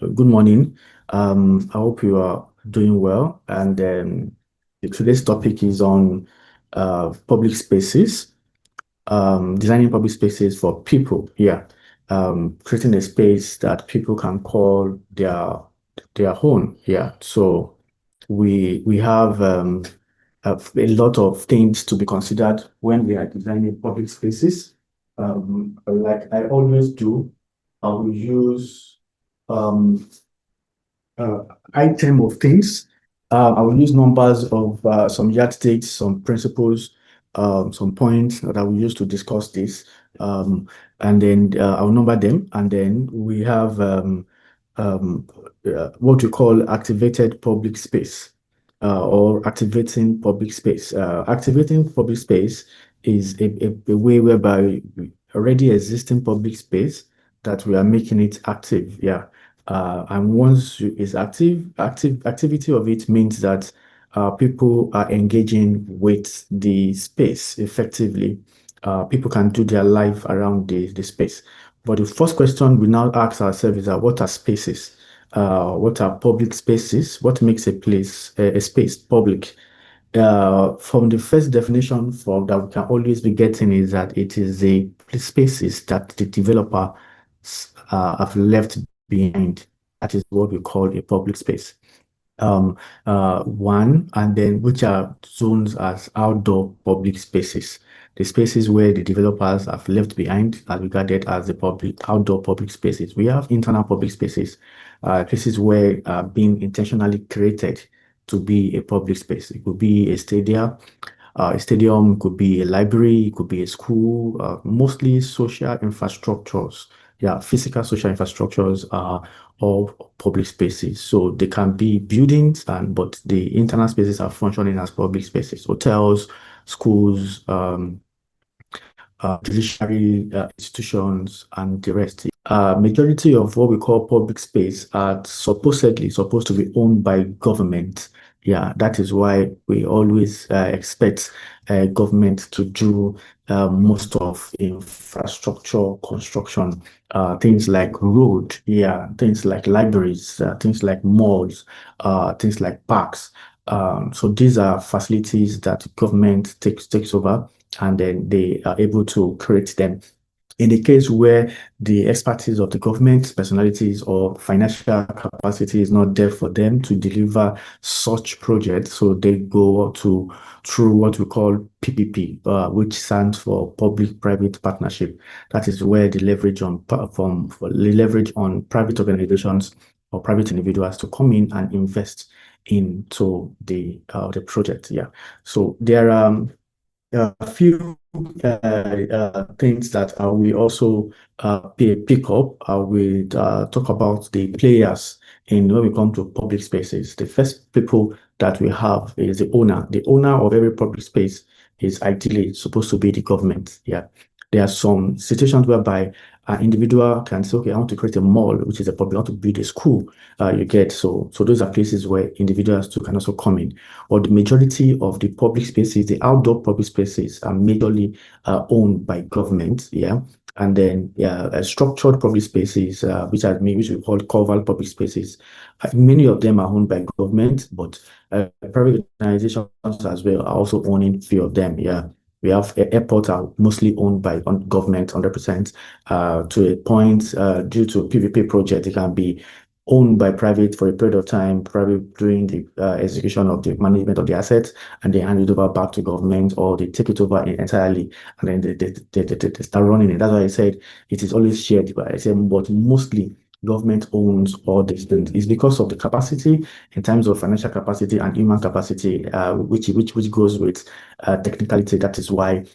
Good morning. I hope you are doing well. And today's topic is on public spaces, designing public spaces for people. Yeah, creating a space that people can call their own. Yeah. So we have a lot of things to be considered when we are designing public spaces. Like I always do, I will use um, uh, item of things. I will use numbers of some yardsticks, some principles, some points that I will use to discuss this. Um, and then I'll number them. And then we have um, what we call activated public space or activating public space. Activating public space is a way whereby already existing public space that we are making it active. Yeah. And once it's activity of it means that people are engaging with the space effectively. People can do their life around the space. But the first question we now ask ourselves is that what are spaces? What are public spaces? What makes a place, a space public? From the first definition for that we can always be getting is that it is the spaces that the developer have left behind. That is what we call a public space. Um, One, and then which are zones as outdoor public spaces. The spaces where the developers have left behind are regarded as the public outdoor public spaces. We have internal public spaces, places where being intentionally created to be a public space. It could be a stadium could be a library, it could be a school, mostly social infrastructures. Yeah, physical social infrastructures are all public spaces. So they can be buildings, but the internal spaces are functioning as public spaces, hotels, schools, judiciary institutions, and the rest. Majority of what we call public space are supposedly supposed to be owned by government. Yeah, that is why we always expect government to do most of infrastructure construction, things like road, yeah, things like libraries, things like malls, things like parks. So these are facilities that government takes over and then they are able to create them. In the case where the expertise of the government, personalities, or financial capacity is not there for them to deliver such projects, so they go to through what we call PPP, which stands for Public-Private Partnership. That is where the leverage on private organizations or private individuals to come in and invest into the project. Yeah. So there are a few things that we also pick up. We talk about the players in when we come to public spaces. The first people that we have is the owner. The owner of every public space is ideally supposed to be the government. Yeah. There are some situations whereby an individual can say, okay, I want to create a mall, which is a public, I want to build a school. You get so those are places where individuals too can also come in, or the majority of the public spaces, the outdoor public spaces, are majorly owned by government. Yeah. And then structured public spaces, which we call covered public spaces. Many of them are owned by government, but private organizations as well are also owning few of them. Yeah. We have airports are mostly owned by government 100%, to a point, due to PVP project, it can be owned by private for a period of time, private doing the execution of the management of the assets, and they hand it over back to government, or they take it over entirely, and then they start running it. That's why I said it is always shared, but I said, but mostly government owns all these things. It's because of the capacity in terms of financial capacity and human capacity, which goes with technicality. That is why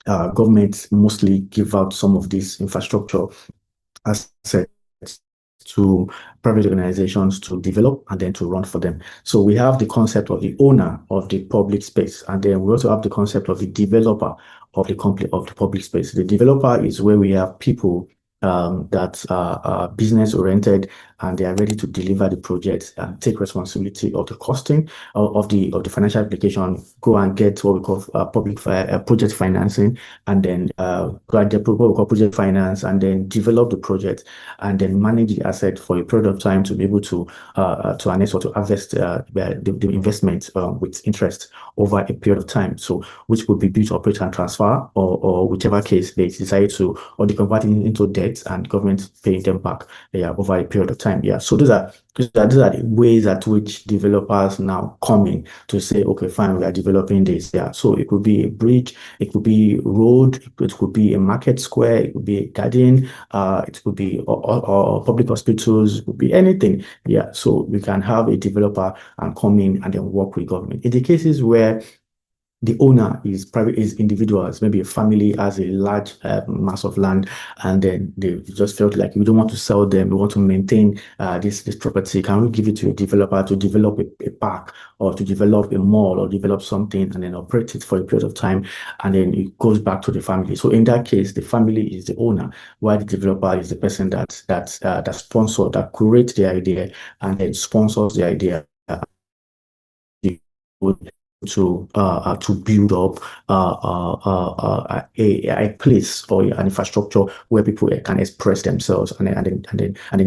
governments mostly give out some of this infrastructure assets to private organizations to develop and then to run for them. So we have the concept of the owner of the public space, and then we also have the concept of the developer of the public space. The developer is where we have people that are business oriented, and they are ready to deliver the project and take responsibility of the costing of the financial application. Go and get what we call project financing, and then get what we call project finance, and then develop the project, and then manage the asset for a period of time to be able to harness or to harvest the investment with interest over a period of time. So which could be built, operate, and transfer, or whichever case they decide to, or they convert it into debt and government paying them back, yeah, over a period of time. Yeah. So those are the ways at which developers now come in to say, okay, fine, we are developing this. Yeah. So it could be a bridge, it could be road, it could be a market square, it could be a garden, it could be or public hospitals, it could be anything. Yeah. So we can have a developer and come in and then work with government. In the cases where the owner is private, is individuals, maybe a family has a large mass of land, and then they just felt like we don't want to sell them, we want to maintain this property. Can we give it to a developer to develop a park, or to develop a mall, or develop something and then operate it for a period of time, and then it goes back to the family? So in that case, the family is the owner, while the developer is the person that sponsor, that creates the idea and then sponsors the idea to build up a place or an infrastructure where people can express themselves and then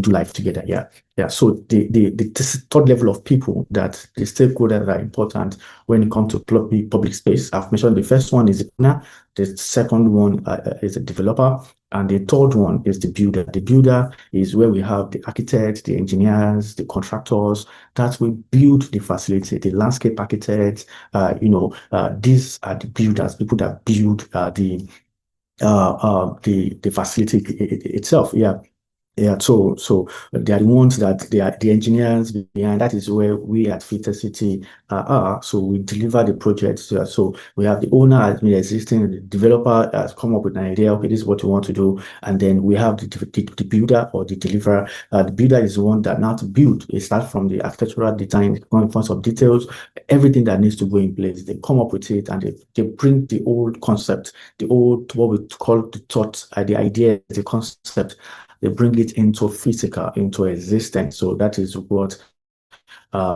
do life together. Yeah, yeah. So this third level of people, that the stakeholders are important when it comes to public space. I've mentioned the first one is the owner, the second one is the developer, and the third one is the builder. The builder is where we have the architects, the engineers, the contractors that will build the facility, the landscape architects. These are the builders, people that build the facility itself. Yeah. Yeah, so they are the ones that they are the engineers behind. That is where we at Filter City are. So we deliver the projects. So we have the owner has been existing, the developer has come up with an idea. Okay, this is what you want to do, and then we have the builder or the deliverer. The builder is the one that now to build. It starts from the architectural design, in front of details, everything that needs to go in place. They come up with it, and they bring the old concept, the old what we call the thought, the idea, the concept, they bring it into physical, into existence. So that is what uh,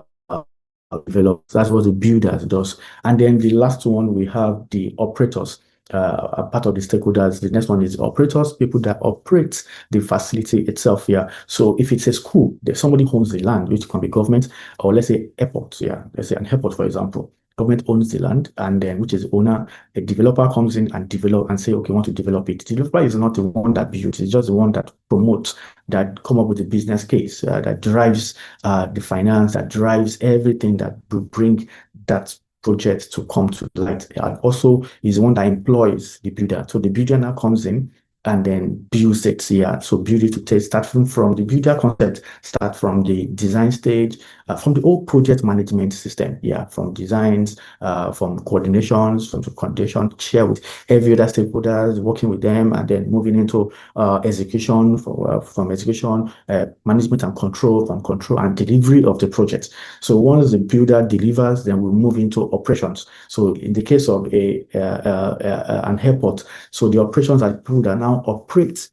develops. That's what the builders does. And then the last one, we have the operators. A part of the stakeholders. The next one is operators, people that operate the facility itself. Yeah. So if it's a school, there's somebody owns the land, which can be government, or let's say airport. Yeah. Let's say an airport, for example. Government owns the land, and then which is owner, a developer comes in and develop and say, okay, I want to develop it. The developer is not the one that builds, it's just the one that promotes, that come up with a business case, that drives the finance, that drives everything that will bring that project to come to light. And also is the one that employs the builder. So the builder now comes in and then builds it. Yeah. So build it to take, starting from the builder concept, start from the design stage, from the whole project management system. Yeah. From designs, from coordinations, from the coordination, share with every other stakeholders, working with them, and then moving into execution, from execution, management and control, from control and delivery of the project. So once the builder delivers, then we move into operations. So in the case of an airport, so the operations are people that now operate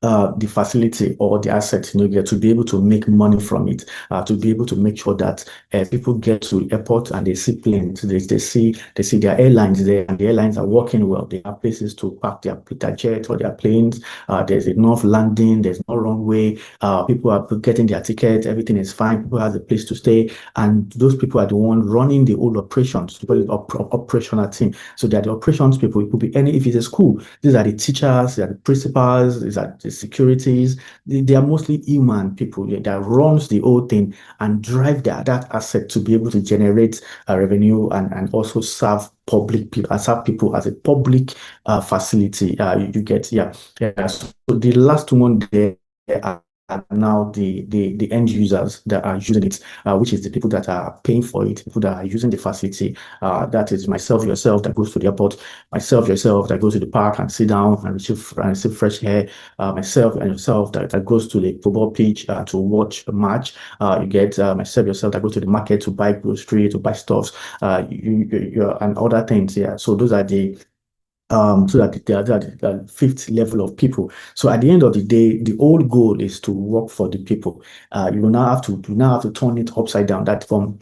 the facility or the asset, to be able to make money from it, to be able to make sure that people get to the airport and they see planes, they see their airlines there, and the airlines are working well. They have places to park their jet or their planes. There's enough landing, there's no runway. People are getting their tickets, everything is fine. People have a place to stay, and those people are the one running the whole operations. People operational team. So they're the operations people. It could be any, if it's a school, these are the teachers, they are the principals, these are the securities. They are mostly human people that runs the whole thing and drive that asset to be able to generate revenue, and also serve public people, serve people as a public facility. You get, yeah, yeah. So the last one there are now the end users that are using it, which is the people that are paying for it, people that are using the facility. That is myself, yourself, that goes to the airport, myself, yourself, that goes to the park and sit down and receive fresh air, myself and yourself that goes to the football pitch to watch a match. You get myself, yourself, that goes to the market to buy grocery, to buy stuffs, and other things. Yeah. So those are the so that they are the fifth level of people. So at the end of the day, the whole goal is to work for the people. You now have to turn it upside down. That from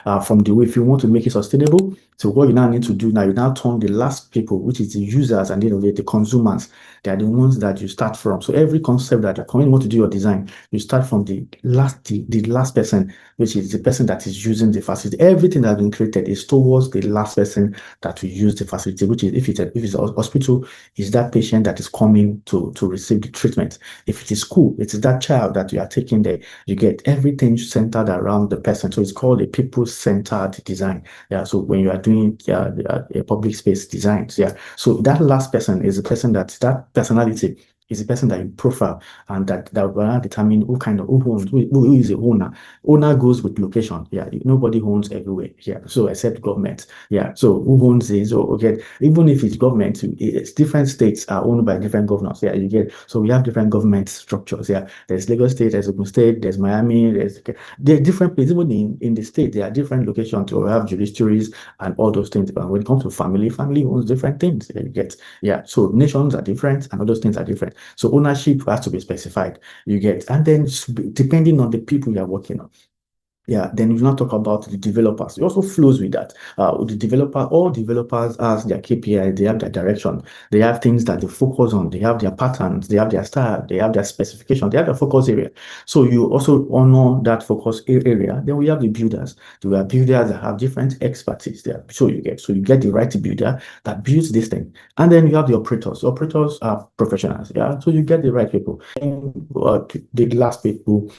the way if you want to make it sustainable. So what you now need to do now, you now turn the last people, which is the users and the consumers. They are the ones that you start from. So every concept that you come in, want to do your design, you start from the last person, which is the person that is using the facility. Everything that has been created is towards the last person that will use the facility, which is if it's a hospital, is that patient that is coming to receive the treatment. If it is school, it is that child that you are taking there. You get everything centered around the person. So it's called a people-centered design. Yeah. So when you are doing a public space designs, yeah. So that last person is the person that personality is the person that you profile and that will determine who owns who is the owner. Owner goes with location. Yeah, nobody owns everywhere. Yeah, so except government. Yeah, so who owns this? So okay, even if it's government, it's different states are owned by different governors. Yeah, you get. So we have different government structures. Yeah, there's Lagos State, there's Ogun State, there's Miami, there are different places. Even in the state, there are different locations to have judiciaries and all those things. But when it comes to family owns different things. Yeah, you get. Yeah, so nations are different and all those things are different. So ownership has to be specified. You get, and then depending on the people you're working on. Yeah, then we now talk about the developers. It also flows with that. All developers has their KPI, they have their direction, they have things that they focus on, they have their patterns, they have their style, they have their specification, they have their focus area. So you also honor that focus area. Then we have the builders. We have builders that have different expertise there. So you get the right builder that builds this thing. And then you have the operators. The operators are professionals. Yeah. So you get the right people. And the last people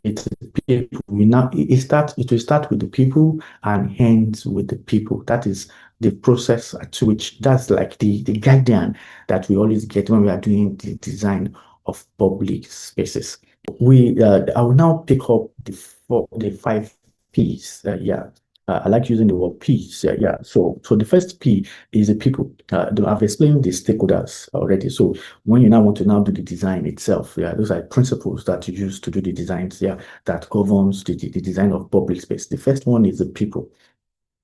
it's people. It will start with the people and ends with the people. That is the process at which that's like the guardian that we always get when we are doing the design of public spaces. I will now pick up the five P's. Yeah. I like using the word P's. Yeah. So the first P is the people. I've explained the stakeholders already. So when you now want to now do the design itself, yeah, those are principles that you use to do the designs, yeah, that governs the design of public space. The first one is the people.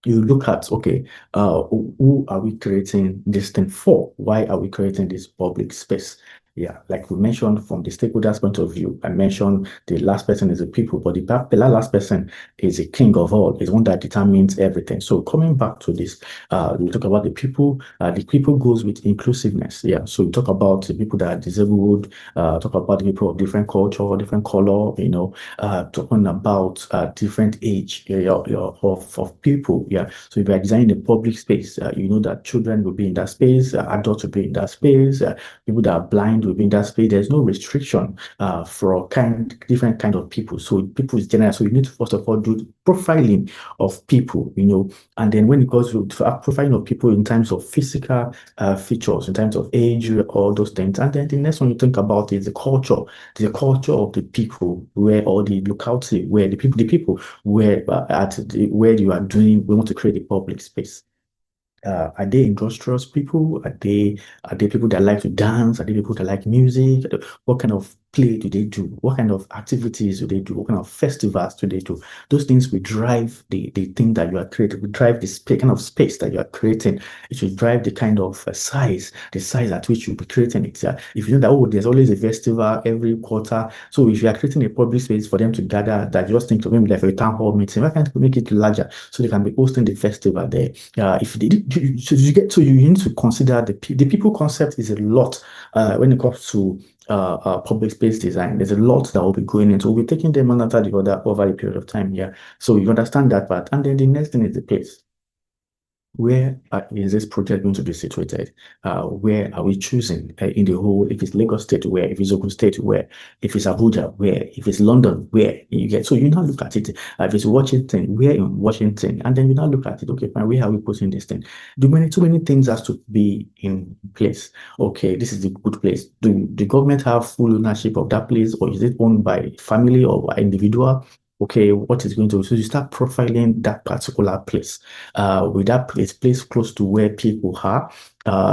You look at, okay, who are we creating this thing for? Why are we creating this public space? Yeah, like we mentioned from the stakeholders' point of view, I mentioned the last person is the people, but the last person is a king of all, is one that determines everything. So coming back to this, we talk about the people. The people goes with inclusiveness. Yeah, so we talk about the people that are disabled, talk about the people of different culture, different color, talking about different age of people. Yeah. So if you're designing a public space, you know that children will be in that space, adults will be in that space, people that are blind will be in that space. There's no restriction for different kind of people. So people is general. So you need to first of all do profiling of people, and then when it goes to profiling of people in terms of physical features, in terms of age, all those things. And then the next one you think about is the culture of the people where or the locality where the people where where you are doing we want to create a public space. Are they industrious people? Are they people that like to dance? Are they people that like music? What kind of play do they do? What kind of activities do they do? What kind of festivals do they do? Those things will drive the thing that you are creating, will drive the kind of space that you are creating. It will drive the kind of the size at which you'll be creating it. Yeah. If you know that, oh, there's always a festival every quarter. So if you are creating a public space for them to gather, that just think of maybe like a town hall meeting, why can't we make it larger so they can be hosting the festival there? If they, you need to consider the people concept is a lot when it comes to public space design. There's a lot that will be going into. We'll be taking them one after the other over a period of time. Yeah. So you understand that part. And then the next thing is the place. Where is this project going to be situated? Where are we choosing in the whole? If it's Lagos State, where? If it's Ogun State, where? If it's Abuja, where? If it's London, where? You get. So you now look at it. If it's Washington, where in Washington? And then you now look at it. Okay, fine. Where are we putting this thing? Too many things has to be in place. Okay, this is a good place. Do the government have full ownership of that place, or is it owned by family or by individual? Okay, what is going to so you start profiling that particular place with that place close to where people are,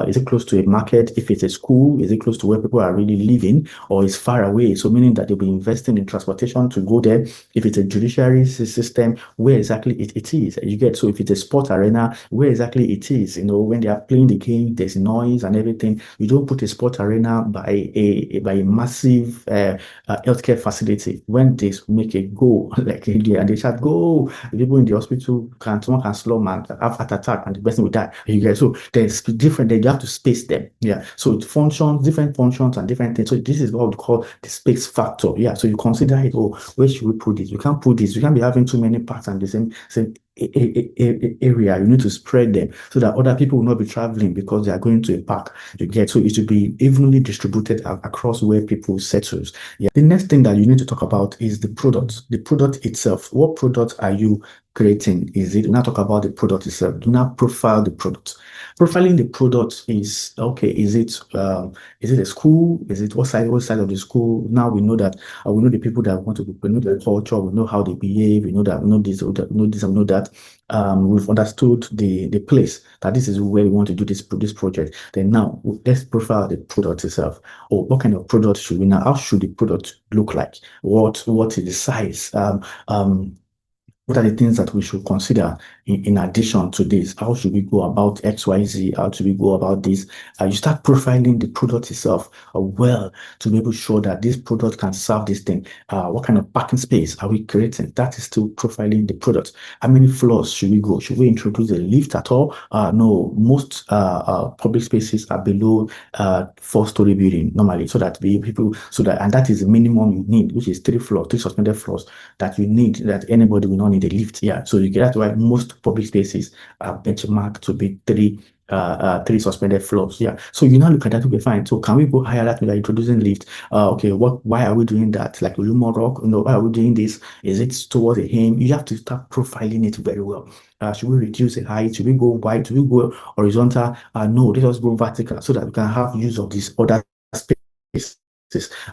Is it close to a market? If it's a school, is it close to where people are really living, or is far away? So meaning that they'll be investing in transportation to go there. If it's a judiciary system, where exactly it is. You get, so if it's a sport arena, where exactly it is. When they are playing the game, there's noise and everything. You don't put a sport arena by a massive healthcare facility. When they make a goal, like India, and they shout go, the people in the hospital someone can slow man have heart attack and the person will die. You get, so there's different. They have to space them. Yeah. So it functions, different functions and different things. So this is what we call the space factor. Yeah. So you consider it. Oh, where should we put this? You can't put this. You can't be having too many parts and the same area. You need to spread them so that other people will not be traveling because they are going to a park. You get, so it should be evenly distributed across where people settle. Yeah. The next thing that you need to talk about is the product. The product itself. What product are you creating? Is it, do not talk about the product itself. Do not profile the product. Profiling the product is okay. Is it a school? Is it what side of the school? Now we know that we know the people that want to. We know their culture. We know how they behave. We know that. We know this. We know this. We know that. We've understood the place that this is where we want to do this project. Then now let's profile the product itself. Or what kind of product should we now? How should the product look like? What is the size? What are the things that we should consider in addition to this? How should we go about XYZ? How should we go about this? You start profiling the product itself well to be able to show that this product can serve this thing. What kind of parking space are we creating? That is still profiling the product. How many floors should we go? Should we introduce a lift at all? No, most public spaces are below 4-story building normally, so that and that is the minimum you need, which is 3 suspended floors that you need, that anybody will not need a lift. Yeah. So that's why most public spaces are benchmarked to be three suspended floors. Yeah. So you now look at that to be fine. So can we go higher that we are introducing lift? Okay, why are we doing that? Like will you more rock? Why are we doing this? Is it towards a aim? You have to start profiling it very well. Should we reduce the height? Should we go wide? Should we go horizontal? No, let us go vertical so that we can have use of this other space.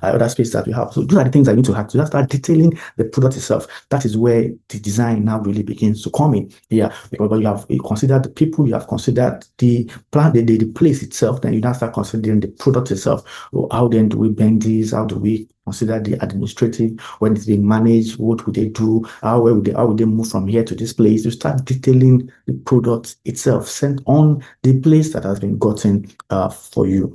Other space that we have. So those are the things I need to have to just start detailing the product itself. That is where the design now really begins to come in. Yeah, because you considered the people, you have considered the plan, the place itself, then you now start considering the product itself. Well, how then do we bend this? How do we consider the administrative, when it's being managed, what would they do, how would they move from here to this place? You start detailing the product itself sent on the place that has been gotten for you.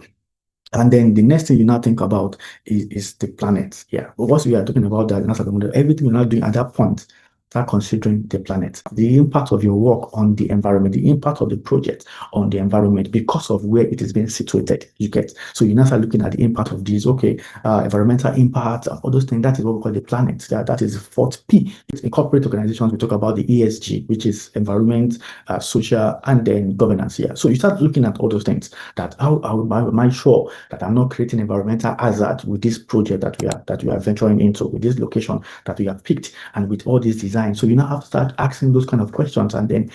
And then the next thing you now think about is the planet. Yeah. But once we are talking about that, everything you're not doing at that point, start considering the planet, the impact of your work on the environment, the impact of the project on the environment because of where it is being situated. You get, so you now start looking at the impact of these. Okay, environmental impact, all those things. That is what we call the planet. That is the fourth P. In corporate organizations, we talk about the ESG, which is environment, social, and then governance. Yeah. So you start looking at all those things. That how am I sure that I'm not creating environmental hazard with this project that we are venturing into, with this location that we have picked, and with all these design. So you now have to start asking those kind of questions, and then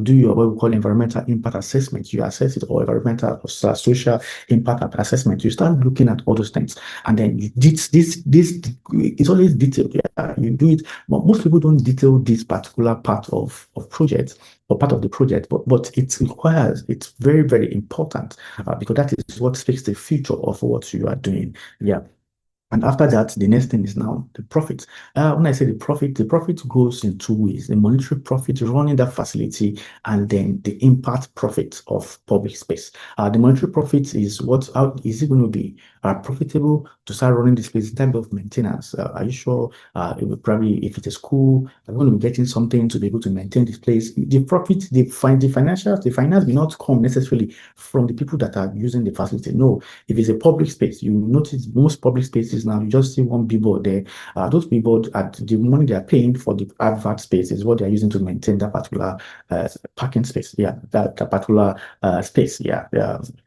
do your what we call environmental impact assessment. You assess it, or environmental or social impact assessment. You start looking at all those things, and then this it's always detailed. Yeah, you do it, but most people don't detail this particular part of projects or part of the project, but it's very, very important because that is what speaks the future of what you are doing. Yeah. And after that, the next thing is now the profit. When I say the profit goes in two ways: the monetary profit running that facility, and then the impact profit of public space. The monetary profit is how is it going to be profitable to start running this place in terms of maintenance? Are you sure? It will probably, if it's a school, I'm going to be getting something to be able to maintain this place. The profit, the finance will not come necessarily from the people that are using the facility. No, if it's a public space, you notice most public spaces now, you just see one billboard there. Those billboards, at the money they are paying for the advert space is what they are using to maintain that particular parking space. Yeah, that particular space. Yeah,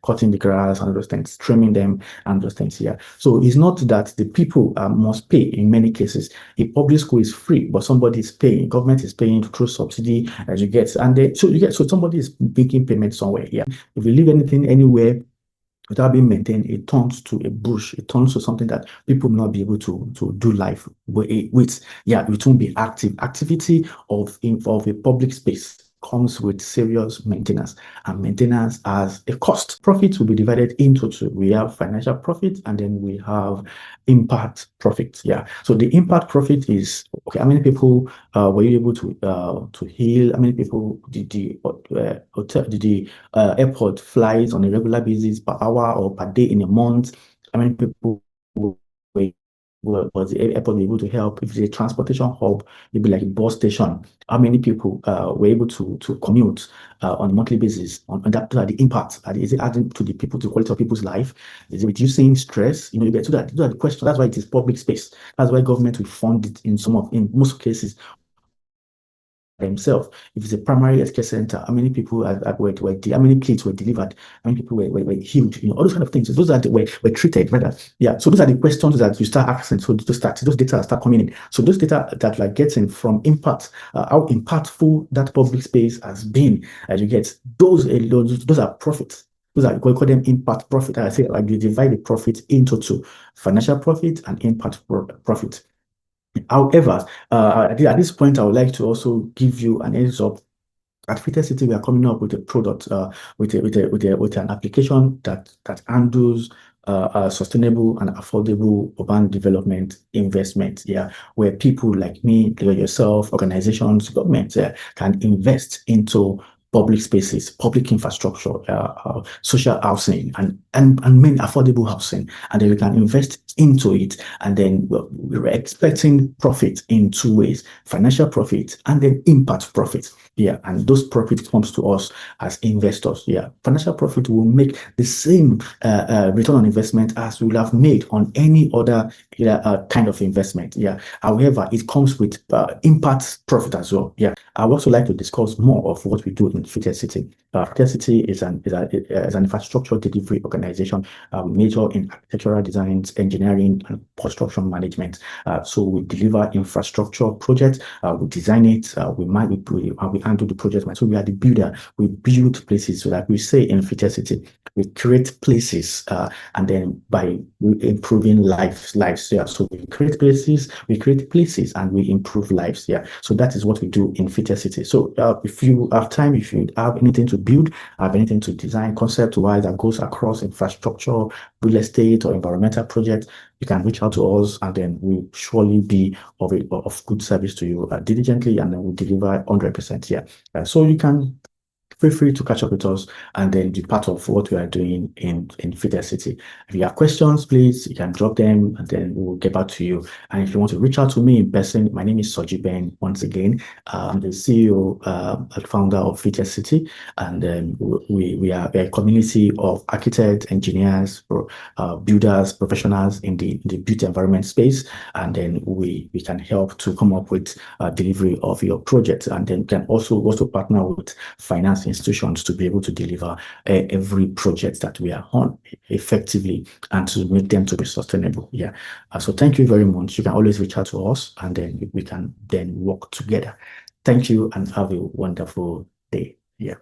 cutting the grass and those things, trimming them and those things. Yeah. So it's not that the people must pay. In many cases, a public school is free, but somebody is paying. Government is paying through subsidy, as you get, and so somebody is making payment somewhere. Yeah. If you leave anything anywhere without being maintained, it turns to a bush. It turns to something that people will not be able to do life with. Yeah, it won't be activity of a public space. comes with serious maintenance, and maintenance has a cost. Profit will be divided into two. We have financial profit, and then we have impact profit. Yeah. So the impact profit is, okay, how many people were you able to heal? How many people did the hotel, did the airport flies on a regular basis per hour or per day in a month? How many people were was the airport able to help? If it's a transportation hub, maybe like a bus station, how many people were able to commute on a monthly basis? On that, those are the impacts. Is it adding to the people, to the quality of people's life? Is it reducing stress? You know, you get to that. Those are the questions. That's why it is public space. That's why government will fund it in most cases themselves. If it's a primary healthcare center, how many people how many kids were delivered, how many people were healed, you know, all those kind of things. So those are were treated, rather. Yeah. So those are the questions that you start asking. So those data start coming in. So those data that like getting from impact, how impactful that public space has been, as you get those are profits. Those are, we call them impact profit. I say, like, you divide the profit into two: financial profit and impact profit. However, at this point, I would like to also give you an heads up. At Fitter City, we are coming up with a product, with an application that handles sustainable and affordable urban development investment. Yeah, where people like me, yourself, organizations, governments can invest into public spaces, public infrastructure, social housing, and many affordable housing, and then we can invest into it. And then we're expecting profit in two ways: financial profit and then impact profit. Yeah, and those profit comes to us as investors. Yeah, financial profit will make the same return on investment as we will have made on any other kind of investment. Yeah, however, it comes with impact profit as well. Yeah, I would also like to discuss more of what we do in Future City. Future City is an infrastructure delivery organization, major in architectural designs, engineering, and construction management. So we deliver infrastructure projects. We design it. We handle the project. So we are the builder. We build places. So that we say in Future City, we create places, and then by improving lives. Yeah. So we create places, and we improve lives. Yeah. So that is what we do in Future City. So if you have time, if you have anything to build, have anything to design, concept-wise, that goes across infrastructure, real estate, or environmental projects, you can reach out to us, and then we'll surely be of good service to you diligently, and then we'll deliver 100%. Yeah. So you can feel free to catch up with us and then be part of what we are doing in Fitter City. If you have questions, please, you can drop them, and then we'll get back to you. And if you want to reach out to me in person, my name is Soji Ben. Once again, I'm the CEO and founder of Fitter City, and we are a community of architects, engineers, builders, professionals in the built environment space, and then we can help to come up with delivery of your project, and then can also partner with finance institutions to be able to deliver every project that we are on effectively, and to make them to be sustainable. Yeah. So thank you very much. You can always reach out to us, and then we can then work together. Thank you, and have a wonderful day. Yeah.